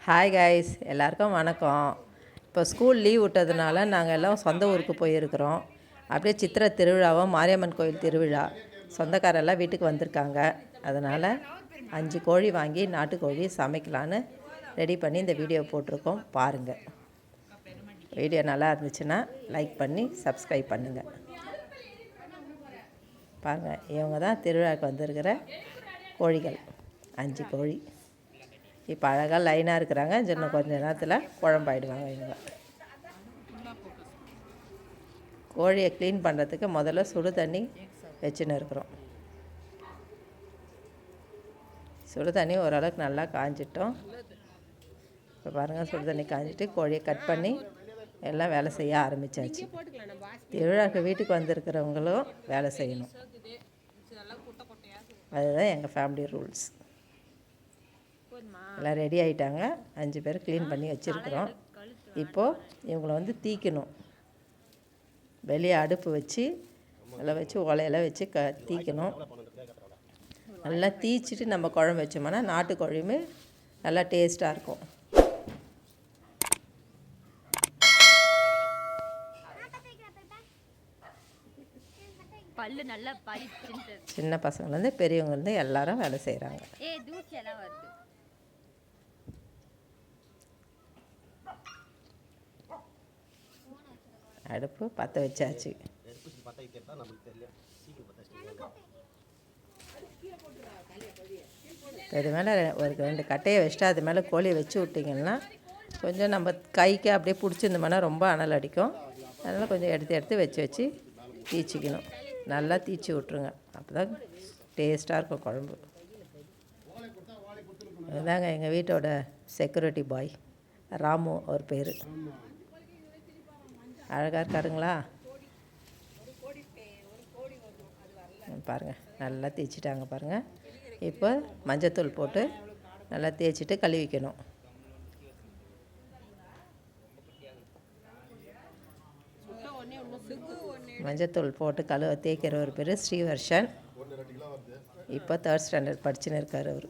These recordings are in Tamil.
ஹாய் கைஸ், எல்லாருக்கும் வணக்கம். இப்போ ஸ்கூல் லீவ் விட்டதுனால நாங்கள் எல்லாம் சொந்த ஊருக்கு போயிருக்கிறோம். அப்படியே சித்திரை திருவிழாவும் மாரியம்மன் கோயில் திருவிழா சொந்தக்காரெல்லாம் வீட்டுக்கு வந்திருக்காங்க. அதனால் 5 கோழி வாங்கி நாட்டுக்கோழி சமைக்கலான்னு ரெடி பண்ணி இந்த வீடியோ போட்டிருக்கோம். பாருங்கள். வீடியோ நல்லா இருந்துச்சுன்னா லைக் பண்ணி சப்ஸ்கிரைப் பண்ணுங்கள். பாருங்கள், இவங்க தான் திருவிழாவுக்கு வந்திருக்கிற கோழிகள். 5 கோழி இப்போ அழகாக லைனாக இருக்கிறாங்க. இன்னும் கொஞ்ச நேரத்தில் குழம்பாயிடுவாங்க. இவங்க கோழியை க்ளீன் பண்ணுறதுக்கு முதல்ல சுடு தண்ணி வச்சுன்னு இருக்கிறோம். சுடு தண்ணி ஓரளவுக்கு நல்லா காஞ்சிட்டோம். இப்போ பாருங்கள், சுடு தண்ணி காஞ்சிட்டு கோழியை கட் பண்ணி எல்லாம் வேலை செய்ய ஆரம்பித்தாச்சு. திருவிழாக்கு வீட்டுக்கு வந்திருக்கிறவங்களும் வேலை செய்யணும். அதுதான் எங்கள் ஃபேமிலி ரூல்ஸ். எல்லாம் ரெடி ஆகிட்டாங்க. 5 பேர் க்ளீன் பண்ணி வச்சுருக்குறோம். இப்போது இவங்களை தீக்கணும். வெளியே அடுப்பு வச்சு எல்லாம் வச்சு ஒலையெல்லாம் வச்சு தீக்கணும். நல்லா தீச்சிட்டு நம்ம குழம்பு வச்சோம்னா நாட்டுக்கோழியுமே நல்லா டேஸ்ட்டாக இருக்கும். சின்ன பசங்கள்லேருந்து பெரியவங்கலேருந்து எல்லாரும் வேலை செய்கிறாங்க. அடுப்பு பற்ற வச்சாச்சு. இது மேலே ஒரு 2 கட்டையை வச்சுட்டு அது மேலே கோழியை வச்சு விட்டிங்கன்னா கொஞ்சம் நம்ம கைக்கு அப்படியே பிடிச்சிருந்தோம்னா ரொம்ப அனல் அடிக்கும். அதனால் கொஞ்சம் எடுத்து வச்சு தீச்சிக்கணும். நல்லா தீச்சி விட்ருங்க. அப்போ தான் டேஸ்ட்டாக இருக்கும் குழம்பு. இதுதாங்க எங்கள் வீட்டோட செக்யூரிட்டி பாய் ராமு, அவர் பேர். அழகாக இருக்காருங்களா? பாருங்கள், நல்லா தேய்ச்சிட்டாங்க பாருங்கள். இப்போ மஞ்சத்தூள் போட்டு நல்லா தேய்ச்சிட்டு கழுவிக்கணும். மஞ்சத்தூள் போட்டு தேய்க்கிற ஒரு பேர் ஸ்ரீவர்ஷன். இப்போ 3rd ஸ்டாண்டர்ட் படிச்சுன்னு இருக்கார் அவர்.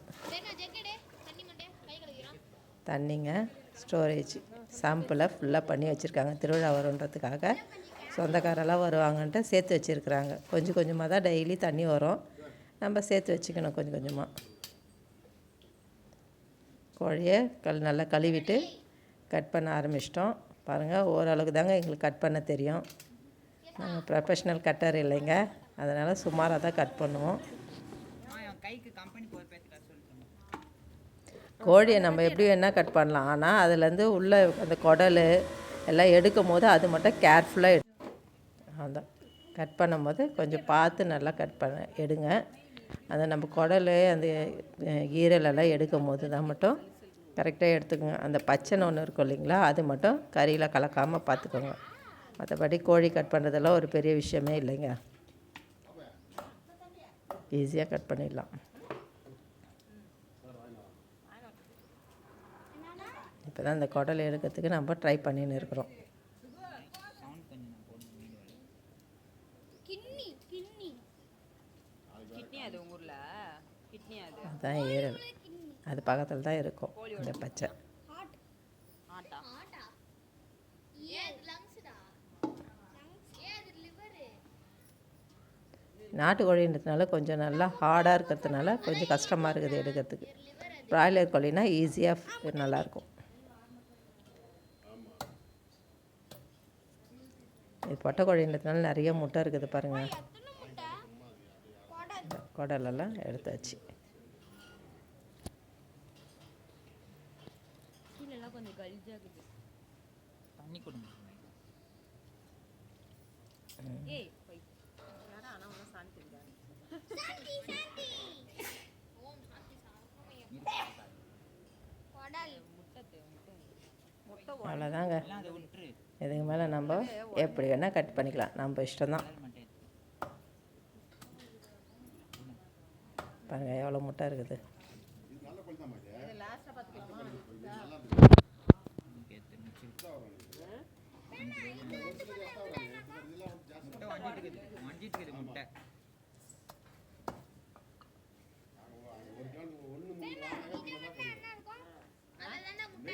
தண்ணிங்க ஸ்டோரேஜ் சாம்பிளை ஃபுல்லாக பண்ணி வச்சுருக்காங்க. திருவிழா வருன்றதுக்காக சொந்தக்காரெல்லாம் வருவாங்கன்ட்டு சேர்த்து வச்சுருக்குறாங்க. கொஞ்சமாக தான் டெய்லி தண்ணி வரும். நம்ம சேர்த்து வச்சுக்கணும் கொஞ்சமாக. கோழியை நல்லா கழுவிட்டு கட் பண்ண ஆரம்பிச்சிட்டோம். பாருங்கள், ஓரளவுக்கு தாங்க எங்களுக்கு கட் பண்ண தெரியும். நாங்கள் ப்ரொஃபஷ்னல் கட்டர் இல்லைங்க, அதனால் சுமாராக தான் கட் பண்ணுவோம். கோழியை நம்ம எப்படி வேணால் கட் பண்ணலாம். ஆனால் அதுலேருந்து உள்ள அந்த குடல் எல்லாம் எடுக்கும் போது அது மட்டும் கேர்ஃபுல்லாக அதான் கட் பண்ணும்போது கொஞ்சம் பார்த்து நல்லா கட் எடுங்க. அந்த நம்ம குடல் அந்த ஈரலெல்லாம் எடுக்கும் போது தான் மட்டும் கரெக்டாக எடுத்துக்கோங்க. அந்த பச்சைன்னு ஒன்று இருக்கும் இல்லைங்களா, அது மட்டும் கறியில் கலக்காமல் பார்த்துக்கோங்க. மற்றபடி கோழி கட் பண்ணுறதெல்லாம் ஒரு பெரிய விஷயமே இல்லைங்க. ஈஸியாக கட் பண்ணிடலாம். இப்போ தான் இந்த குடல் எடுக்கிறதுக்கு நம்ம ட்ரை பண்ணின்னு இருக்கிறோம். அதுதான் ஈரல், அது பக்கத்தில் தான் இருக்கும் இந்த பச்சை. நாட்டுக்கோழின்றதுனால கொஞ்சம் நல்லா ஹார்டாக இருக்கிறதுனால கொஞ்சம் கஷ்டமாக இருக்குது எடுக்கிறதுக்கு. பிராய்லர் கோழினா ஈஸியாக நல்லாயிருக்கும். இது பொட்டை கோழின்றதுனால நிறைய முட்டை இருக்குது பாருங்கள். குடலெல்லாம் எடுத்தாச்சு. அவ்வளோதாங்க. இதுக்கு மேலே நம்ம எப்படி வேணால் கட் பண்ணிக்கலாம், நம்ம இஷ்டம்தான். பாருங்கள் எவ்வளோ முட்டை இருக்குது.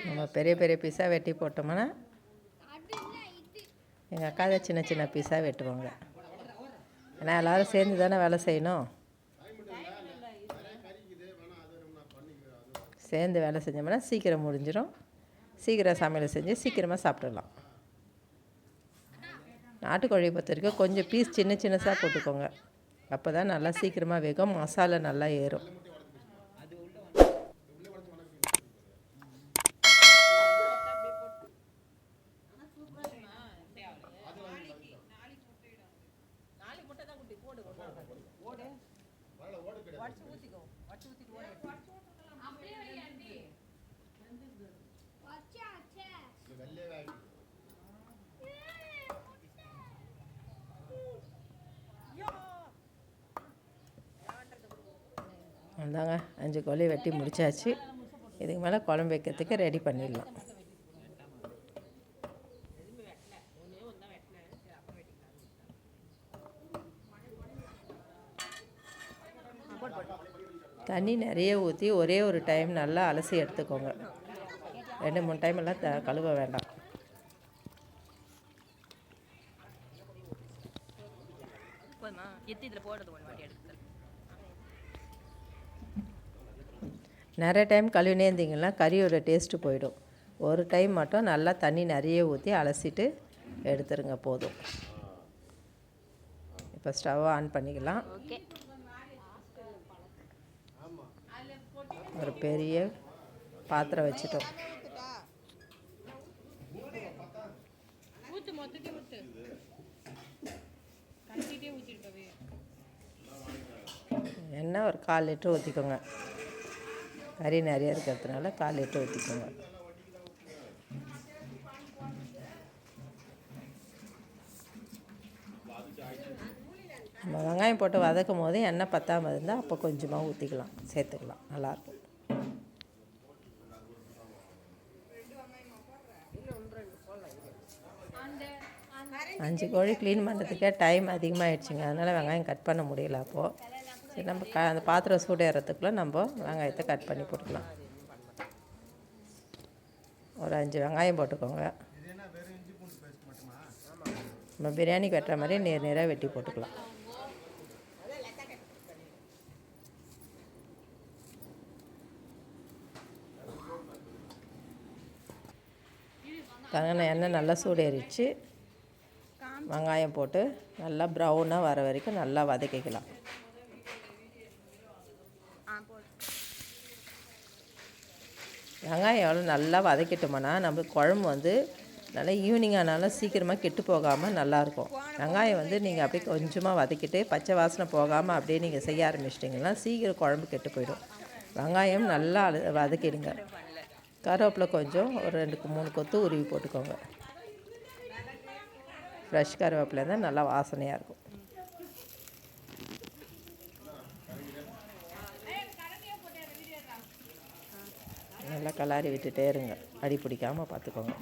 நம்ம பெரிய பெரிய பீஸாக வெட்டி போட்டோம்னா எங்கள் அக்கா தான் சின்ன சின்ன பீஸாக வெட்டுவாங்க. ஏன்னா எல்லோரும் சேர்ந்து தானே வேலை செய்யணும். சேர்ந்து வேலை செஞ்சோம்னா சீக்கிரம் முடிஞ்சிடும். சீக்கிரம் சமையல் செஞ்சு சீக்கிரமாக சாப்பிடலாம். நாட்டுக்கோழியை பொறுத்த வரைக்கும் கொஞ்சம் பீஸ் சின்ன சின்னதாக போட்டுக்கோங்க. அப்போ தான் நல்லா சீக்கிரமாக வேகும், மசாலா நல்லா ஏறும். அந்தாங்க 5 கோழி வெட்டி முடிச்சாச்சு. இதுக்கு மேலே குழம்பு வைக்கிறதுக்கு ரெடி பண்ணிடலாம். தண்ணி நிறைய ஊற்றி ஒரே ஒரு டைம் நல்லா அலசி எடுத்துக்கோங்க. 2-3 டைம் எல்லாம் கழுவ வேண்டாம். நிறைய டைம் கழுவினே இருந்தீங்கன்னா கறியோட டேஸ்ட்டு போயிடும். ஒரு டைம் மட்டும் நல்லா தண்ணி நிறைய ஊற்றி அலசிட்டு எடுத்துருங்க போதும். இப்போ ஸ்டவ் ஆன் பண்ணிக்கலாம். ஒரு பெரிய பாத்திரம் வச்சுட்டோம். எண்ணெய் ஒரு 1/4 லிட்டர் ஊற்றிக்கோங்க. கறி நிறைய இருக்கிறதுனால 1/4 லிட்டர் ஊற்றிக்கோங்க. நம்ம வெங்காயம் போட்டு வதக்கும் போது எண்ணெய் பத்தாமல் இருந்தால் அப்போ கொஞ்சமாக ஊற்றிக்கலாம், சேர்த்துக்கலாம், நல்லாயிருக்கும். 5 கோழி க்ளீன் பண்ணுறதுக்கே டைம் அதிகமாகிடுச்சிங்க. அதனால் வெங்காயம் கட் பண்ண முடியல. அப்போது சரி நம்ம அந்த பாத்திரம் சூடேறதுக்குள்ளே நம்ம வெங்காயத்தை கட் பண்ணி போட்டுக்கலாம். ஒரு 5 வெங்காயம் போட்டுக்கோங்க. நம்ம பிரியாணிக்கு வெட்டுற மாதிரி நேராக வெட்டி போட்டுக்கலாம். எண்ணெய் நல்லா சூடேறிச்சு. வெங்காயம் போட்டு நல்லா ப்ரௌனாக வர வரைக்கும் நல்லா வதக்கிக்கலாம். வெங்காயம் எவ்வளோ நல்லா வதக்கிட்டோம்னா நம்மளுக்கு குழம்பு நல்லா ஈவினிங் ஆனாலும் சீக்கிரமாக கெட்டு போகாமல் நல்லாயிருக்கும். வெங்காயம் நீங்கள் அப்படியே கொஞ்சமாக வதக்கிட்டு பச்சை வாசனை போகாமல் அப்படியே நீங்கள் செய்ய ஆரம்பிச்சிட்டிங்கன்னா சீக்கிரம் குழம்பு கெட்டு போயிடும். வெங்காயம் நல்லா வதக்கிடுங்க. கருவேப்பிலை கொஞ்சம் ஒரு 2-3 கொத்து உருவி போட்டுக்கோங்க. ஃப்ரெஷ் கருவேப்பிலை தான் நல்லா வாசனையாக இருக்கும். நல்லா கலாரி விட்டுட்டே இருங்க, அடி பிடிக்காமல் பார்த்துக்கோங்க.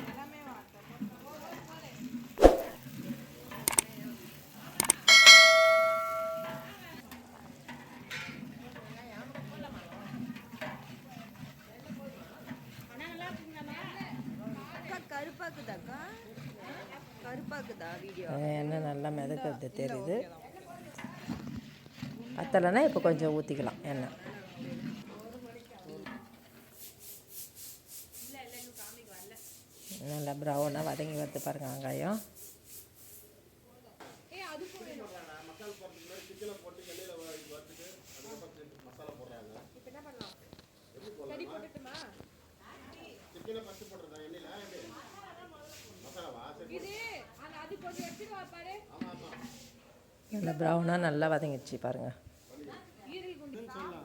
எண்ணெய் நல்லா மிதக்கிறது தெரியுது. பத்தலைன்னா இப்போ கொஞ்சம் ஊற்றிக்கலாம் எண்ணெய். நல்லா ப்ரௌனாக வதங்கி வருது பாருங்கள் வெங்காயம். நல்லா ப்ரௌனாக நல்லா வதங்கிடுச்சு பாருங்கள்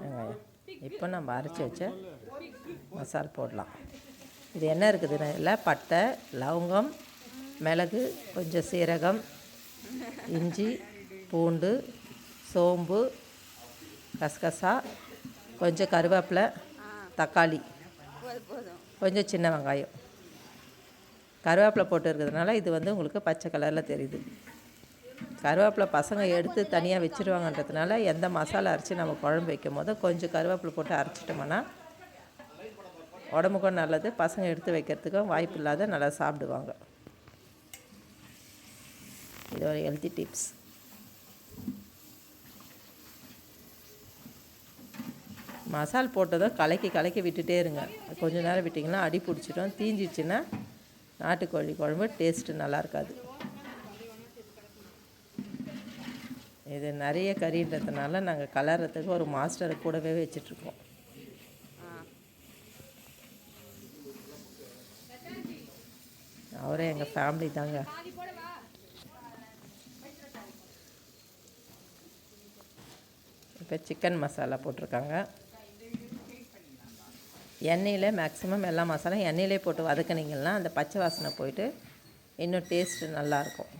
வெங்காயம். இப்போ நம்ம அரைச்சி வச்ச மசாலா போடலாம். இது என்ன இருக்குதுன்னு இல்லை, பட்டை, லவங்கம், மிளகு, கொஞ்சம் சீரகம், இஞ்சி, பூண்டு, சோம்பு, கசகசா, கொஞ்சம் கருவேப்பிலை, தக்காளி, கொஞ்சம் சின்ன வெங்காயம். கருவேப்பிலை போட்டு இருக்கிறதுனால இது உங்களுக்கு பச்சை கலரில் தெரியுது. கருவேப்பிலை பசங்க எடுத்து தனியாக வச்சுருவாங்கன்றதுனால எந்த மசாலா அரைச்சி நம்ம குழம்பு வைக்கும் போது கொஞ்சம் கருவேப்பிலை போட்டு அரைச்சிட்டோம்னா உடம்புக்கும் நல்லது, பசங்க எடுத்து வைக்கிறதுக்கும் வாய்ப்பு இல்லாத நல்லா சாப்பிடுவாங்க. இது ஒரு ஹெல்த்தி டிப்ஸ். மசால் போட்டதும் கலக்கி விட்டுட்டே இருங்க. கொஞ்சம் நேரம் விட்டிங்கன்னா அடி பிடிச்சிடும். தீஞ்சிடுச்சுன்னா நாட்டுக்கோழி குழம்பு டேஸ்ட்டு நல்லா இருக்காது. இது நிறைய கறின்றதுனால நாங்கள் கலர்றதுக்கு ஒரு மாஸ்டரை கூடவே வச்சிட்ருக்கோம். அவரே எங்கள் ஃபேமிலி தாங்க. இப்போ சிக்கன் மசாலா போட்டிருக்காங்க. எண்ணெயில் மேக்ஸிமம் எல்லா மசாலா எண்ணெயிலே போட்டு வதக்குனீங்கன்னா அந்த பச்சை வாசனை போயிட்டு இன்னும் டேஸ்ட்டு நல்லாயிருக்கும்.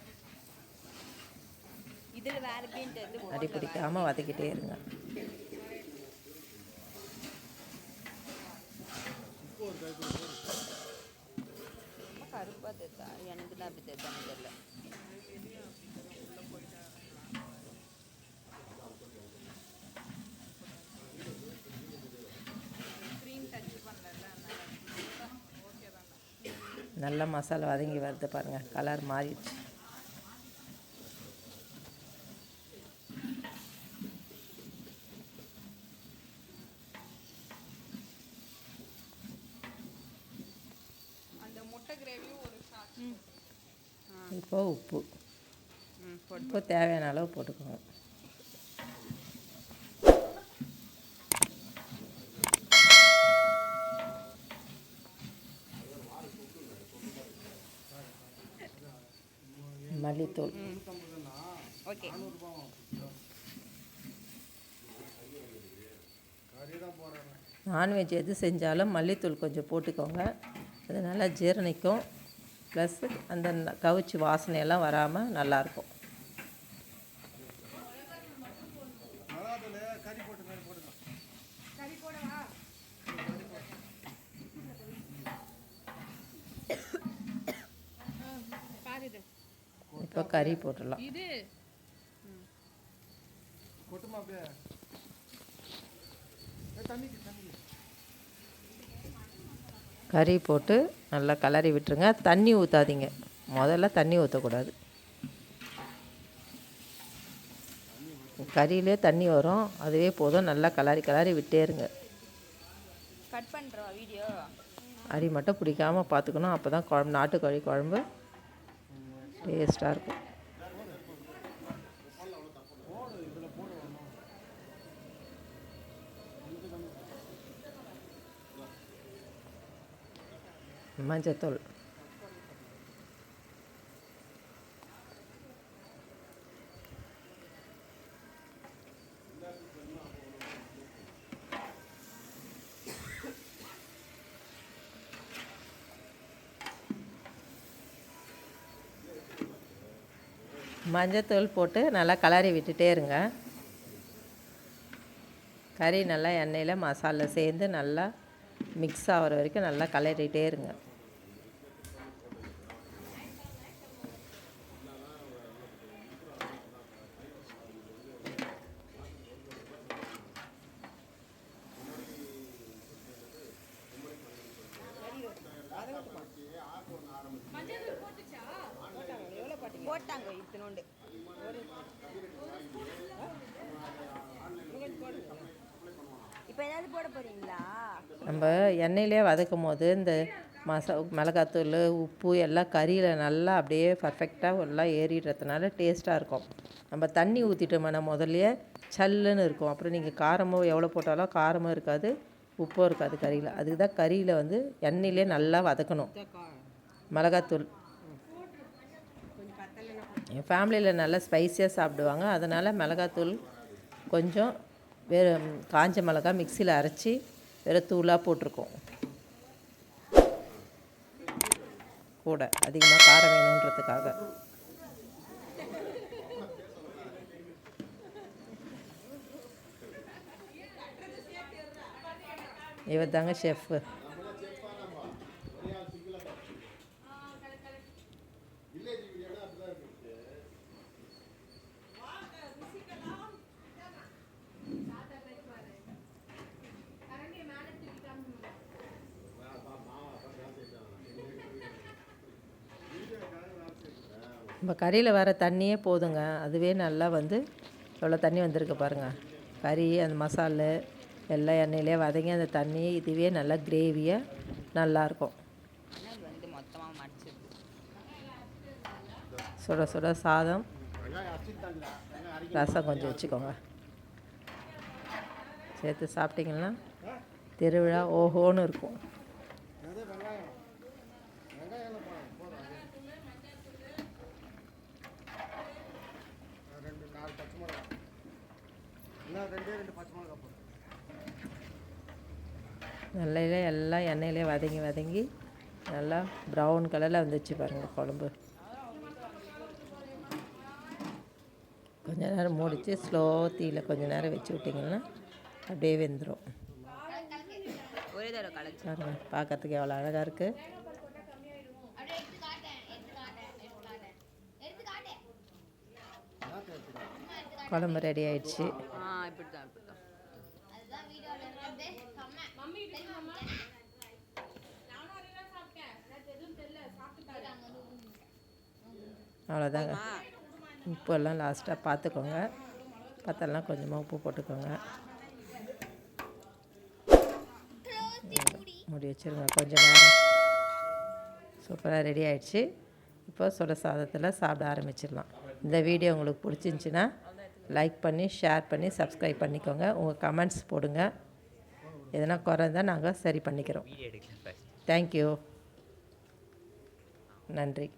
அடி பிடிக்காமல் வதக்கிட்டே இருங்க. நல்ல மசாலா வதங்கி வருது பாருங்கள், கலர் மாறிடுச்சு. இப்போ உப்பு தேவையான அளவு போட்டுக்கோங்க. மல்லித்தூள் ஓகே. நான்வெஜ் எது செஞ்சாலும் மல்லித்தூள் கொஞ்சம் போட்டுக்கோங்க. அது நல்லா ஜீரணிக்கும். ப்ளஸ் அந்த கவுச்சி வாசனையெல்லாம் வராமல் நல்லாயிருக்கும். இப்போ கறி போட்டுடலாம். கறி போட்டு நல்லா கலரி விட்டுருங்க. தண்ணி ஊற்றாதீங்க, முதல்ல தண்ணி ஊற்றக்கூடாது. கறியிலே தண்ணி வரும், அதுவே போதும். நல்லா கலரி விட்டே இருங்க. கட் பண்ணுறோம் வீடியோ. அடி மட்டும் பிடிக்காமல் பார்த்துக்கணும். அப்போ தான் குழம்பு, நாட்டுக்கோழி குழம்பு டேஸ்ட்டாக இருக்கும். மஞ்சத்தூள் மஞ்சத்தூள் போட்டு நல்லா கலரி விட்டுட்டே இருங்க. கறி நல்லா எண்ணெயில் மசாலா சேர்ந்து நல்லா மிக்ஸ் ஆகிற வரைக்கும் நல்லா கலரிட்டே இருங்க. போட்டாங்க இத்தனோண்டு. இப்போ ஏதாவது போட போகிறீங்களா? நம்ம எண்ணெயிலே வதக்கும் போது இந்த மிளகாத்தூள், உப்பு எல்லாம் கறியில் நல்லா அப்படியே பர்ஃபெக்டாக எல்லாம் ஏறிடுறதுனால டேஸ்ட்டாக இருக்கும். நம்ம தண்ணி ஊற்றிட்டோம்னா முதல்லையே சல்லுன்னு இருக்கும். அப்புறம் நீங்கள் காரமோ எவ்வளோ போட்டாலும் காரமும் இருக்காது, உப்பும் இருக்காது கறியில். அதுக்கு தான் கறியில் வந்து எண்ணெயிலே நல்லா வதக்கணும். மிளகாத்தூள் என் ஃபேமிலியில் நல்லா ஸ்பைஸியாக சாப்பிடுவாங்க. அதனால் மிளகாத்தூள் கொஞ்சம் வேறு காஞ்ச மிளகா மிக்சியில் அரைச்சி வேறு தூளாக போட்டிருக்கோம். கூட அதிகமாக காரம் வேணுன்றதுக்காக. இவர் தாங்க ஷெஃப்பு. நம்ம கறியில் வர தண்ணியே போதுங்க. அதுவே நல்லா வந்து எவ்வளோ தண்ணி வந்திருக்கு பாருங்கள். கறி அந்த மசாலு எல்லாம் எண்ணெயிலே வதங்கி அந்த தண்ணி இதுவே நல்லா கிரேவியாக நல்லாயிருக்கும். சுட சுட சாதம், ரசம் கொஞ்சம் வச்சுக்கோங்க. சேர்த்து சாப்பிட்டிங்கன்னா திருவிழா ஓஹோன்னு இருக்கும். நல்ல எல்லாம் எண்ணெயிலே வதங்கி நல்லா ப்ரௌன் கலரில் வந்துச்சு பாருங்கள் குழம்பு. கொஞ்ச நேரம் மூடிச்சு ஸ்லோ தீயில் கொஞ்சம் நேரம் வச்சு விட்டிங்கன்னா அப்படியே வெந்துடும். பாருங்க பார்க்கறதுக்கு எவ்வளோ அழகாக இருக்குது. குழம்பு ரெடி ஆயிடுச்சு. அவ்வளோதாங்க. உப்பெல்லாம் லாஸ்ட்டாக பார்த்துக்கோங்க. பார்த்தெல்லாம் கொஞ்சமாக உப்பு போட்டுக்கோங்க. மூடி வச்சுருங்க கொஞ்சம் நேரம். சூப்பராக ரெடி ஆகிடுச்சு. இப்போ சுட சாதத்தில் சாப்பிட ஆரம்பிச்சிடலாம். இந்த வீடியோ உங்களுக்கு பிடிச்சிருந்துச்சின்னா லைக் பண்ணி ஷேர் பண்ணி சப்ஸ்கிரைப் பண்ணிக்கோங்க. உங்கள் கமெண்ட்ஸ் போடுங்க. எதனா குறை இருந்தால் நாங்கள் சரி பண்ணிக்கிறோம். தேங்க்யூ. நன்றி.